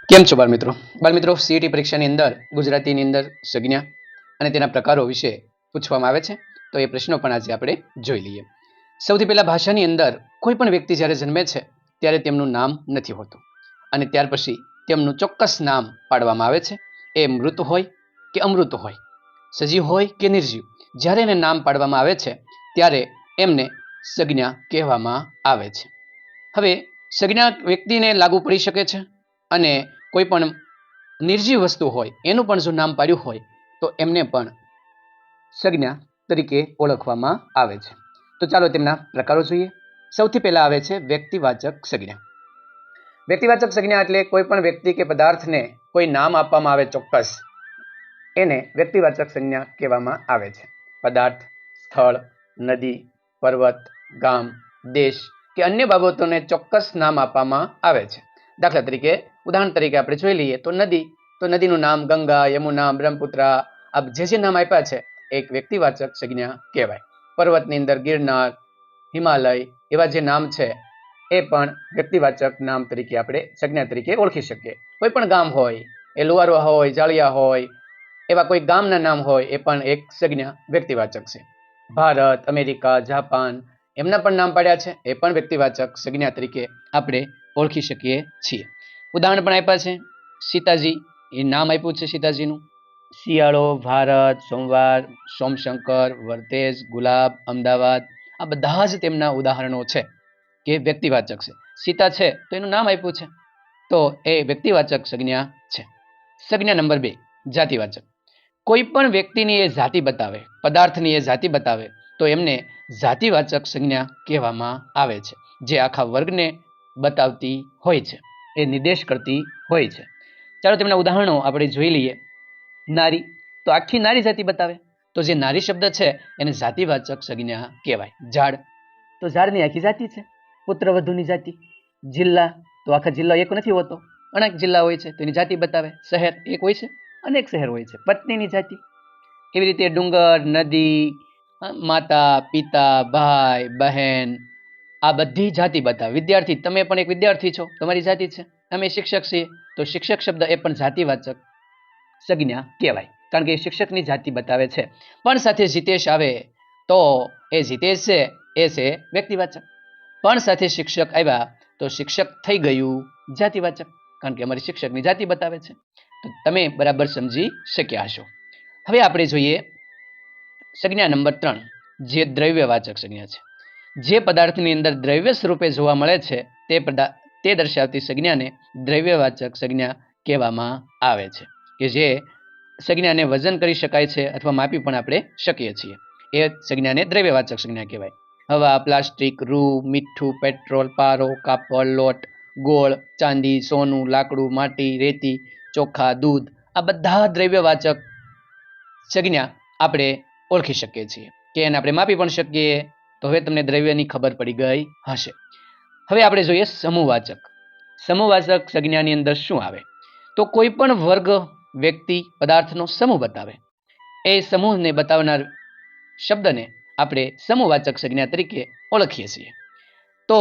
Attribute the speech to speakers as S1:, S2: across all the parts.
S1: કેમ છો બાળમિત્રો? બાળમિત્રો, સીઈટી પરીક્ષાની અંદર ગુજરાતીની અંદર સંજ્ઞા અને તેના પ્રકારો વિશે પૂછવામાં આવે છે. તો એ પ્રશ્નો પણ આજે આપણે જોઈ લઈએ. સૌથી પહેલા, ભાષાની અંદર કોઈ પણ વ્યક્તિ જ્યારે જન્મે છે ત્યારે તેમનું નામ નથી હોતું અને ત્યાર પછી તેમનું ચોક્કસ નામ પાડવામાં આવે છે. એ મૃત હોય કે અમૃત હોય, સજીવ હોય કે નિર્જીવ, જ્યારે એને નામ પાડવામાં આવે છે ત્યારે એમને સંજ્ઞા કહેવામાં આવે છે. હવે સંજ્ઞા વ્યક્તિને લાગુ પડી શકે છે અને કોઈ પણ નિર્જીવ વસ્તુ હોય એનું પણ જો નામ પાડ્યું હોય તો એમને પણ સંજ્ઞા તરીકે ઓળખવામાં આવે છે. તો ચાલો તેમના પ્રકારો જોઈએ. સૌથી પહેલા આવે છે વ્યક્તિવાચક સંજ્ઞા. વ્યક્તિવાચક સંજ્ઞા એટલે કોઈ પણ વ્યક્તિ કે પદાર્થને કોઈ નામ આપવામાં આવે ચોક્કસ, એને વ્યક્તિવાચક સંજ્ઞા કહેવામાં આવે છે. પદાર્થ, સ્થળ, નદી, પર્વત, ગામ, દેશ કે અન્ય બાબતોને ચોક્કસ નામ આપવામાં આવે છે. દાખલા તરીકે, ઉદાહરણ તરીકે આપણે જોઈ લઈએ તો નદી, તો નદીનું નામ ગંગા, યમુના, બ્રહ્મપુત્રા, આ જે નામ આપ્યા છે એક વ્યક્તિવાચક સંજ્ઞા કહેવાય. પર્વતની અંદર ગિરનાર, હિમાલય, એવા જે નામ છે એ પણ વ્યક્તિવાચક નામ તરીકે આપણે સંજ્ઞા તરીકે ઓળખી શકીએ. કોઈ પણ ગામ હોય, એ લુવારવા હોય, જાળિયા હોય, એવા કોઈ ગામના નામ હોય એ પણ એક સંજ્ઞા વ્યક્તિવાચક છે. ભારત, અમેરિકા, જાપાન, એમના પણ નામ પાડ્યા છે, એ પણ વ્યક્તિવાચક સંજ્ઞા તરીકે આપણે ઓળખી શકીએ છીએ. ઉદાહરણ પણ આપ્યા છે. સીતાજી, એ નામ આપ્યું છે સીતાજીનું. શિયાળો, ભારત, સોમવાર, સોમશંકર, વર્તેજ, ગુલાબ, અમદાવાદ, આ બધા જ તેમના ઉદાહરણો છે કે વ્યક્તિવાચક છે. સીતા છે તો એનું નામ આપ્યું છે, તો એ વ્યક્તિવાચક સંજ્ઞા છે. સંજ્ઞા નંબર 2, જાતિવાચક. કોઈ પણ વ્યક્તિની એ જાતિ બતાવે, પદાર્થની એ જાતિ બતાવે તો એમને જાતિવાચક સંજ્ઞા કહેવામાં આવે છે, જે આખા વર્ગને બતાવતી હોય છે, એ નિર્દેશ કરતી હોય છે. ચાલો તેમના ઉદાહરણો આપણે જોઈ લઈએ. નારી, તો આખી નારી જાતિ બતાવે, તો જે નારી શબ્દ છે એને જાતિવાચક સંજ્ઞા કહેવાય. ઝાડ, તો ઝાડની આખી જાતિ છે. પુત્રવધુની જાતિ. જિલ્લા, તો આખા જિલ્લો એક નથી હોતો, અનેક જિલ્લા હોય છે, તેની જાતિ બતાવે. શહેર એક હોય છે, અનેક શહેર હોય છે. પત્નીની જાતિ. એવી રીતે ડુંગર, નદી, માતા, પિતા, ભાઈ, બહેન, આ બધી જાતિ બતાવે. વિદ્યાર્થી, તમે પણ એક વિદ્યાર્થી છો, તમારી જાતિ છે. અમે શિક્ષક છીએ, તો શિક્ષક શબ્દ એ પણ જાતિવાચક સંજ્ઞા કહેવાય, કારણ કે શિક્ષકની જાતિ બતાવે છે. પણ સાથે જીતેશ આવે તો એ જીતેશ છે એ છે વ્યક્તિવાચક. પણ સાથે શિક્ષક આવ્યા તો શિક્ષક થઈ ગયું જાતિવાચક, કારણ કે અમારી શિક્ષકની જાતિ બતાવે છે. તો તમે બરાબર સમજી શક્યા હશો. હવે આપણે જોઈએ સંજ્ઞા નંબર 3, જે દ્રવ્યવાચક સંજ્ઞા છે. જે પદાર્થની અંદર દ્રવ્ય સ્વરૂપે જોવા મળે છે તે દર્શાવતી સંજ્ઞાને દ્રવ્યવાચક સંજ્ઞા કહેવામાં આવે છે, કે જે સંજ્ઞાને વજન કરી શકાય છે અથવા માપી પણ આપણે શકીએ છીએ. એ સંજ્ઞાને દ્રવ્યવાચક સંજ્ઞા કહેવાય. હવા, પ્લાસ્ટિક, રૂ, મીઠું, પેટ્રોલ, પારો, કાપડ, લોટ, ગોળ, ચાંદી, સોનું, લાકડું, માટી, રેતી, ચોખા, દૂધ, આ બધા દ્રવ્યવાચક સંજ્ઞા આપણે ઓળખી શકીએ છીએ, કે એને આપણે માપી પણ શકીએ. તો હવે તમને દ્રવ્યની ખબર પડી ગઈ હશે. હવે આપણે જોઈએ સમૂહવાચક. સમૂહવાચક સંજ્ઞાની અંદર શું આવે? તો કોઈ પણ વર્ગ, વ્યક્તિ, પદાર્થનો સમૂહ બતાવે, એ સમૂહને બતાવનાર શબ્દને આપણે સમૂહવાચક સંજ્ઞા તરીકે ઓળખીએ છીએ. તો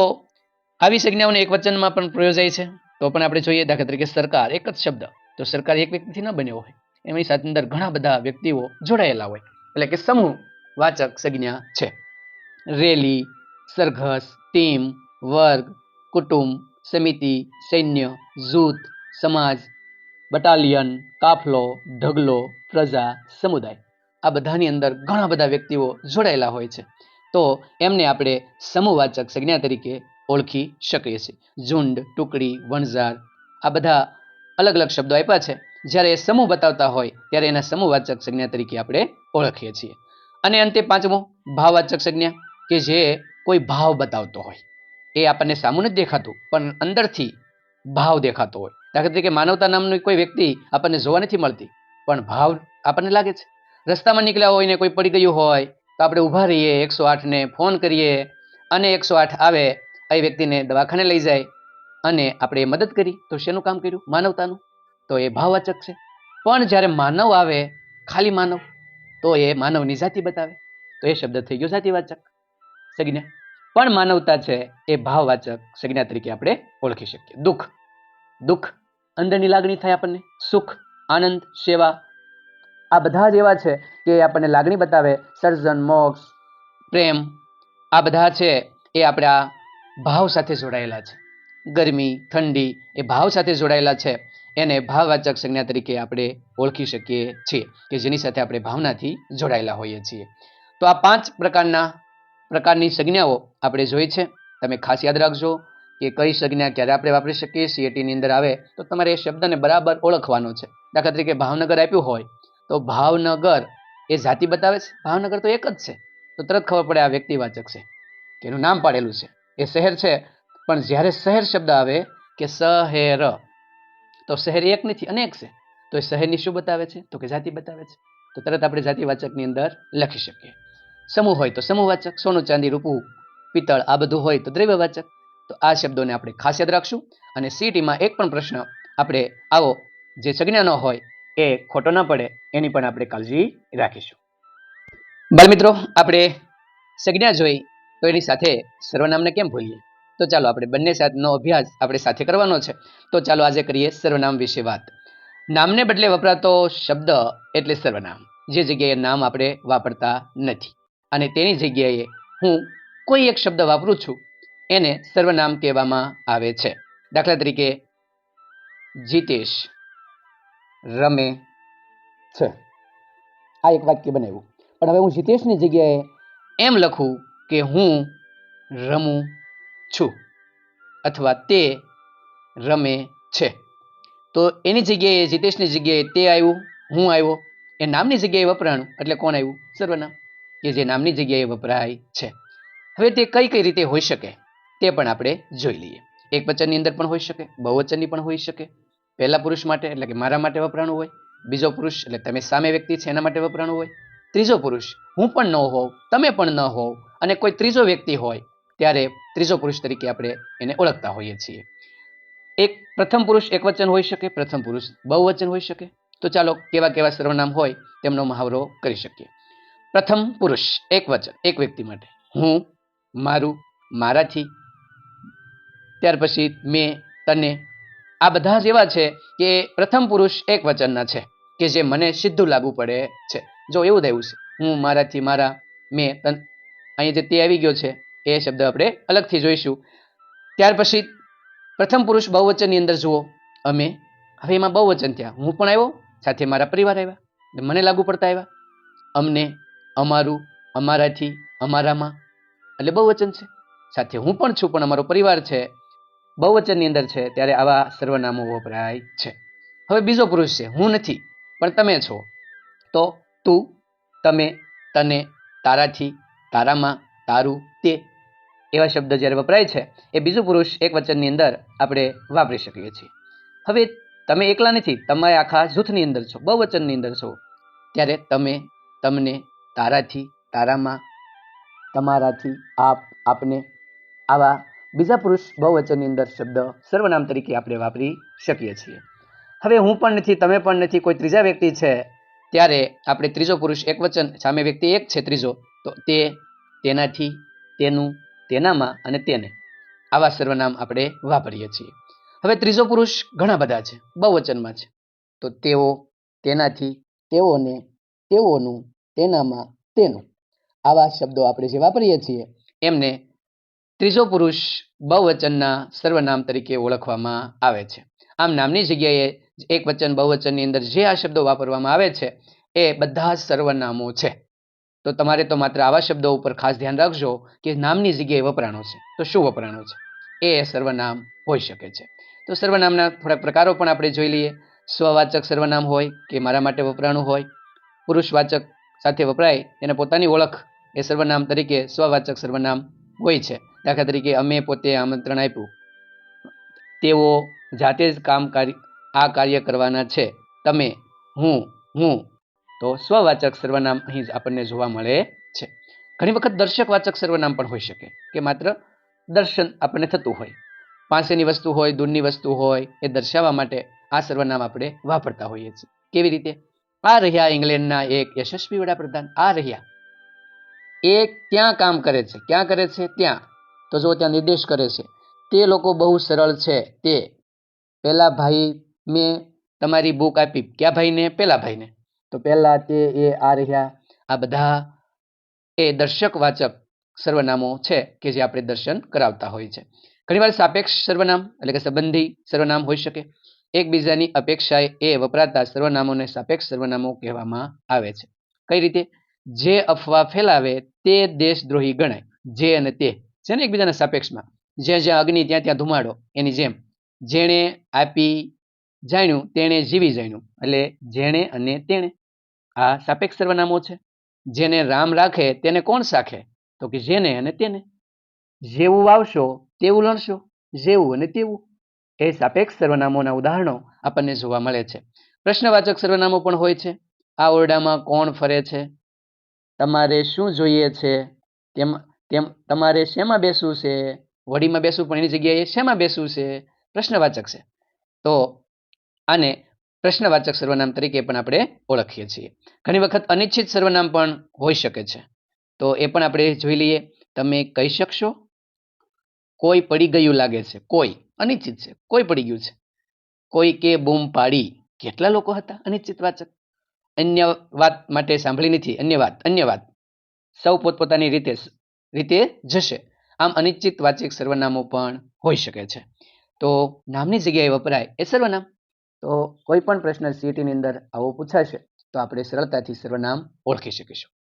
S1: આવી સંજ્ઞાઓને એક વચનમાં પણ પ્રયોજાય છે. તો પણ આપણે જોઈએ, દાખલા તરીકે સરકાર, એક જ શબ્દ, તો સરકાર એક વ્યક્તિથી ન બન્યો હોય, એની સાથે અંદર ઘણા બધા વ્યક્તિઓ જોડાયેલા હોય, એટલે કે સમૂહવાચક સંજ્ઞા છે. રેલી, સરઘસ, ટીમ, વર્ગ, કુટુંબ, સમિતિ, સૈન્ય, જૂથ, સમાજ, બટાલિયન, કાફલો, ઢગલો, પ્રજા, સમુદાય, આ બધાની અંદર ઘણા બધા વ્યક્તિઓ જોડાયેલા હોય છે, તો એમને આપણે સમૂહવાચક સંજ્ઞા તરીકે ઓળખી શકીએ છીએ. ઝુંડ, ટુકડી, વણઝાર, આ બધા અલગ અલગ શબ્દો આપ્યા છે. જ્યારે સમૂહ બતાવતા હોય ત્યારે એના સમૂહવાચક સંજ્ઞા તરીકે આપણે ઓળખીએ છીએ. અને અંતે 5મું, ભાવવાચક સંજ્ઞા, કે જે કોઈ ભાવ બતાવતો હોય, એ આપણને સામું નથી દેખાતું પણ અંદરથી ભાવ દેખાતો હોય. દાખલા તરીકે માનવતા નામની કોઈ વ્યક્તિ આપણને જોવા નથી મળતી, પણ ભાવ આપણને લાગે છે. રસ્તામાં નીકળ્યા હોય ને કોઈ પડી ગયું હોય તો આપણે ઊભા રહીએ, 108 ને ફોન કરીએ અને 108 આવે, એ વ્યક્તિને દવાખાને લઈ જાય અને આપણે મદદ કરી, તો શેનું કામ કર્યું? માનવતાનું. તો એ ભાવવાચક છે. પણ જ્યારે માનવ આવે, ખાલી માનવ, તો એ માનવની જાતિ બતાવે, તો એ શબ્દ થઈ ગયો જાતિવાચક સંજ્ઞા. પણ માનવતા છે એ ભાવવાચક સંજ્ઞા તરીકે આપણે ઓળખી શકીએ. દુઃખ, દુઃખ અંદરની લાગણી થાય આપણને, સુખ, આનંદ, સેવા, આ બધા જ એવા છે કે આપણને લાગણી બતાવે. સર્જન, મોક્ષ, પ્રેમ, આ બધા છે એ આપણા ભાવ સાથે જોડાયેલા છે. ગરમી, ઠંડી એ ભાવ સાથે જોડાયેલા છે. એને ભાવવાચક સંજ્ઞા તરીકે આપણે ઓળખી શકીએ છીએ કે જેની સાથે આપણે ભાવનાથી જોડાયેલા હોઈએ છીએ. તો આ 5 પ્રકારની સંજ્ઞાઓ આપણે જોઈ છે. તમે ખાસ યાદ રાખજો કે કઈ સંજ્ઞા ક્યારે આપણે વાપરી શકીએ. સીએટીની અંદર આવે તો તમારે એ શબ્દને બરાબર ઓળખવાનો છે. દાખલા તરીકે ભાવનગર આપ્યું હોય તો ભાવનગર એ જાતિ બતાવે છે. ભાવનગર તો એક જ છે, તો તરત ખબર પડે આ વ્યક્તિવાચક છે કે એનું નામ પાડેલું છે. એ શહેર છે, પણ જ્યારે શહેર શબ્દ આવે કે શહેર, તો શહેર એક નથી, અનેક છે. તો એ શહેરની શું બતાવે છે? તો કે જાતિ બતાવે છે. તો તરત આપણે જાતિવાચકની અંદર લખી શકીએ. સમૂહ હોય તો સમૂહવાચક, સોનું, ચાંદી, રૂપું, પિત્તળ, આ બધું હોય તો દ્રવ્યવાચક. તો આ શબ્દોને આપણે ખાસ યાદ રાખશું. અને સીટીમાં એક પણ પ્રશ્ન આપણે આવો જે સંજ્ઞાનો હોય એ ખોટો ન પડે એની પણ આપણે કાળજી રાખીશું. બાળમિત્રો, આપણે સંજ્ઞા જોઈ તો એની સાથે સર્વનામને કેમ ભૂલીએ? તો ચાલો આપણે બંને સાથનો અભ્યાસ આપણે સાથે કરવાનો છે. તો ચાલો આજે કરીએ સર્વનામ વિશે વાત. નામને બદલે વપરાતો શબ્દ એટલે સર્વનામ, જે જગ્યાએ નામ આપણે વાપરતા નથી અને તેની જગ્યાએ હું કોઈ એક શબ્દ વાપરું છું એને સર્વનામ કહેવામાં આવે છે. દાખલા તરીકે જીતેશ રમે છે, આ એક વાક્ય બનાવ્યું. પણ હવે હું જીતેશની જગ્યાએ એમ લખું કે હું રમું છું અથવા તે રમે છે, તો એની જગ્યાએ જીતેશની જગ્યાએ તે આવ્યું, હું આવ્યો. એ નામની જગ્યાએ વપરાણું એટલે કોણ આવ્યું? સર્વનામ, કે જે નામની જગ્યાએ વપરાય છે. હવે તે કઈ કઈ રીતે હોઈ શકે તે પણ આપણે જોઈ લઈએ. એક વચનની અંદર પણ હોઈ શકે, બહુવચનની પણ હોઈ શકે. પહેલા પુરુષ માટે એટલે કે મારા માટે વપરાણું હોય. બીજો પુરુષ એટલે તમે સામે વ્યક્તિ છે એના માટે વપરાણું હોય. ત્રીજો પુરુષ હું પણ ન હોઉં, તમે પણ ન હોવ અને કોઈ ત્રીજો વ્યક્તિ હોય ત્યારે ત્રીજો પુરુષ તરીકે આપણે એને ઓળખતા હોઈએ છીએ. એક પ્રથમ પુરુષ એક વચન હોઈ શકે, પ્રથમ પુરુષ બહુવચન હોઈ શકે. તો ચાલો કેવા કેવા સર્વનામ હોય તેમનો મહાવરો કરી શકીએ. પ્રથમ પુરુષ એક વચન, એક વ્યક્તિ માટે હું, મારું, મારાથી, ત્યાર પછી મેં, તને, આ બધા જ એવા છે કે પ્રથમ પુરુષ એક વચનના છે કે જે મને સીધું લાગુ પડે છે. જો એવું થયું છે હું, મારાથી, મારા, મેં, તન, અહીં જે તે આવી ગયો છે એ શબ્દ આપણે અલગથી જોઈશું. ત્યાર પછી પ્રથમ પુરુષ બહુવચનની અંદર જુઓ અમે, હવે એમાં બહુવચન થયા. હું પણ આવ્યો, સાથે મારા પરિવાર આવ્યા, મને લાગુ પડતા આવ્યા. અમને, અમારું, અમારાથી, અમારામાં એટલે બહુવચન છે. સાથે હું પણ છું પણ અમારો પરિવાર છે, બહુવચનની અંદર છે ત્યારે આવા સર્વનામો વપરાય છે. હવે બીજો પુરુષ છે હું નથી પણ તમે છો, તો તું, તમે, તને, તારાથી, તારામાં, તારું, તે, એવા શબ્દ જ્યારે વપરાય છે એ બીજું પુરુષ એક વચનની અંદર આપણે વાપરી શકીએ છીએ. હવે તમે એકલા નથી, તમે આખા જૂથની અંદર છો, બહુવચનની અંદર છો ત્યારે તમે, તમને, તારાથી, તારામાં, તમારાથી, આપ, આપને, આવા બીજા પુરુષ બહુવચનની અંદર શબ્દ સર્વનામ તરીકે આપણે વાપરી શકીએ છીએ. હવે હું પણ નથી, તમે પણ નથી, કોઈ ત્રીજા વ્યક્તિ છે ત્યારે આપણે ત્રીજો પુરુષ એક વચન, સામે વ્યક્તિ એક છે ત્રીજો, તો તે, તેનાથી, તેનું, તેનામાં અને તેને, આવા સર્વનામ આપણે વાપરીએ છીએ. હવે ત્રીજો પુરુષ ઘણા બધા છે, બહુવચનમાં છે, તો તેઓ, તેનાથી, તેઓને, તેઓનું, તેનામાં, તેનું, આવા શબ્દો આપણે જે વાપરીએ છીએ એમને ત્રીજો પુરુષ બહુવચનના સર્વનામ તરીકે ઓળખવામાં આવે છે. આમ નામની જગ્યાએ એક વચન બહુવચનની અંદર જે આ શબ્દો વાપરવામાં આવે છે એ બધા જ સર્વનામો છે. તો તમારે તો માત્ર આવા શબ્દો ઉપર ખાસ ધ્યાન રાખજો કે નામની જગ્યાએ વપરાણો છે તો શું વપરાણો છે, એ સર્વનામ હોઈ શકે છે. તો સર્વનામના થોડાક પ્રકારો પણ આપણે જોઈ લઈએ. સ્વવાચક સર્વનામ હોય કે મારા માટે વપરાણું હોય. પુરુષવાચક સાથે વપરાય એને પોતાની ઓળખ એ સર્વનામ તરીકે સ્વવાચક સર્વનામ હોય છે. દાખલા તરીકે અમે પોતે આમંત્રણ આપ્યું, તેઓ જાતે જ આ કાર્ય કરવાના છે, તમે, હું, તો સ્વવાચક સર્વનામ અહીં આપણને જોવા મળે છે. ઘણી વખત દર્શકવાચક સર્વનામ પણ હોઈ શકે કે માત્ર દર્શન આપણને થતું હોય, પાસેની વસ્તુ હોય, દૂરની વસ્તુ હોય, એ દર્શાવવા માટે આ સર્વનામ આપણે વાપરતા હોઈએ છીએ. કેવી રીતે? આ રહ્યા ઇંગ્લેન્ડના એક યશસ્વી વડાપ્રધાન, આ રહ્યા, એ ત્યાં કામ કરે છે, ક્યાં કરે છે? ત્યાં, તો જો ત્યાં નિર્દેશ કરે છે. તે લોકો બહુ સરળ છે, તે, પેલા ભાઈ મેં તમારી બુક આપી કયા ભાઈને? પેલા ભાઈને. તો પેલા, તે, એ, આ રહ્યા, આ બધા એ દર્શકવાચક સર્વનામો છે કે જે આપણે દર્શન કરાવતા હોય છે. ઘણીવાર સાપેક્ષ સર્વનામ એટલે કે સંબંધી સર્વનામ હોઈ શકે. એકબીજાની અપેક્ષાએ એ વપરાતા સર્વનામોને સાપેક્ષ સર્વનામો કહેવામાં આવે છે. કઈ રીતે? જે અફવા ફેલાવે તે દેશદ્રોહી ગણાય. જે અને તે છે ને એકબીજાના સાપેક્ષમાં. જ્યાં જ્યાં અગ્નિ ત્યાં ત્યાં ધુમાડો, એની જેમ. જેણે આપી જાણ્યું તેણે જીવી જાણ્યું, એટલે જેણે અને તેણે આ સાપેક્ષ સર્વનામો છે. જેને રામ રાખે તેને કોણ સાખે? તો કે જેને અને તેને. જેવું વાવશો તેવું લણશો, જેવું અને તેવું. એ સાપેક્ષ સર્વનામોના ઉદાહરણો આપણને જોવા મળે છે. પ્રશ્નવાચક સર્વનામો પણ હોય છે. આ ઓરડામાં કોણ ફરે છે? તમારે શું જોઈએ છે? તેમ તમારે શેમાં બેસવું છે? વડીમાં બેસવું પણ એની જગ્યાએ શેમાં બેસવું છે? પ્રશ્નવાચક છે. તો આને પ્રશ્નવાચક સર્વનામ તરીકે પણ આપણે ઓળખીએ છીએ. ઘણી વખત અનિશ્ચિત સર્વનામ પણ હોઈ શકે છે. તો એ પણ આપણે જોઈ લઈએ. તમે કહી શકશો? કોઈ પડી ગયું લાગે છે. કોઈ અનિશ્ચિત છે, કોઈ પડી ગયું છે. કોઈ કે બૂમ પાડી, કેટલા લોકો હતા? અનિશ્ચિત વાચક. અન્ય વાત માટે સાંભળી નથી. અન્ય વાત સૌ પોતપોતાની રીતે જશે. આમ અનિશ્ચિત વાચક સર્વનામો પણ હોઈ શકે છે. તો નામની જગ્યાએ વપરાય એ સર્વનામ. તો કોઈ પણ પ્રશ્ન CET ની અંદર આવો પૂછાશે તો આપણે સરળતાથી સર્વનામ ઓળખી શકીશું.